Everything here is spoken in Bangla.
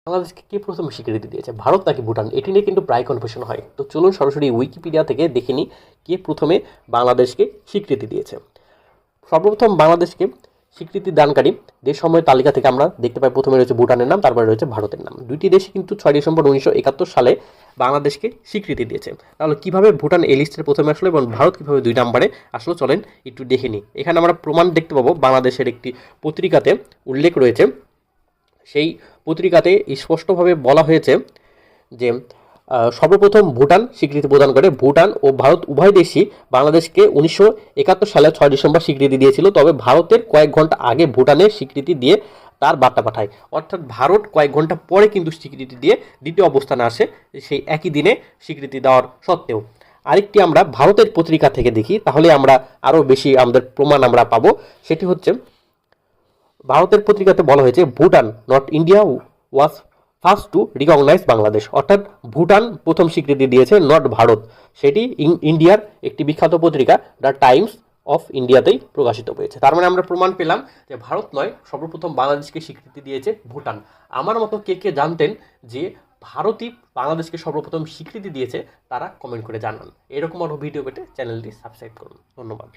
বাংলাদেশকে কে প্রথম স্বীকৃতি দিয়েছে, ভারত নাকি ভুটান? এটি নিয়ে কিন্তু প্রায় কনফিউশন হয়। তো চলুন সরাসরি উইকিপিডিয়া থেকে দেখে নিই কে প্রথমে বাংলাদেশকে স্বীকৃতি দিয়েছে। সর্বপ্রথম বাংলাদেশকে স্বীকৃতি দানকারী দেশসমূহের তালিকা থেকে আমরা দেখতে পাই প্রথমে রয়েছে ভুটানের নাম, তারপরে রয়েছে ভারতের নাম। দুইটি দেশ কিন্তু 6 ডিসেম্বর 1971 সালে বাংলাদেশকে স্বীকৃতি দিয়েছে। তাহলে কিভাবে ভুটান এই লিস্টের প্রথমে আসলো এবং ভারত কিভাবে 2 নম্বরে আসলো, চলেন একটু দেখে নিই। এখানে আমরা প্রমাণ দেখতে পাবো, বাংলাদেশের একটি পত্রিকাতে উল্লেখ রয়েছে। সেই পত্রিকাতে স্পষ্টভাবে বলা হয়েছে যে সর্বপ্রথম ভুটান স্বীকৃতি প্রদান করে। ভুটান ও ভারত উভয় দেশই বাংলাদেশকে 1971 সালে 6 ডিসেম্বর স্বীকৃতি দিয়েছিল, তবে ভারতের কয়েক ঘন্টা আগে ভুটানের স্বীকৃতি দিয়ে তার বার্তা পাঠায়। অর্থাৎ ভারত কয়েক ঘন্টা পরে কিন্তু স্বীকৃতি দিয়ে দ্বিতীয় অবস্থানে আসে, সেই একই দিনে স্বীকৃতি দেওয়ার সত্ত্বেও। আরেকটি আমরা ভারতের পত্রিকা থেকে দেখি, তাহলে আমরা আরও বেশি আমাদের প্রমাণ আমরা পাবো। সেটি হচ্ছে ভারতের পত্রিকাতে বলা হয়েছে Bhutan not India was first to recognise Bangladesh. অর্থাৎ ভুটান প্রথম স্বীকৃতি দিয়েছে, নট ভারত। সেটি ইন্ডিয়ার একটি বিখ্যাত পত্রিকা দ্য টাইমস অফ ইন্ডিয়াতেই প্রকাশিত হয়েছে। তার মানে আমরা প্রমাণ পেলাম যে ভারত নয়, সর্বপ্রথম বাংলাদেশকে স্বীকৃতি দিয়েছে ভুটান। আমার মতো কে কে জানতেন যে ভারতই বাংলাদেশকে সর্বপ্রথম স্বীকৃতি দিয়েছে, তারা কমেন্ট করে জানান। এরকম আরও ভিডিও পেতে চ্যানেলটি সাবস্ক্রাইব করুন। ধন্যবাদ।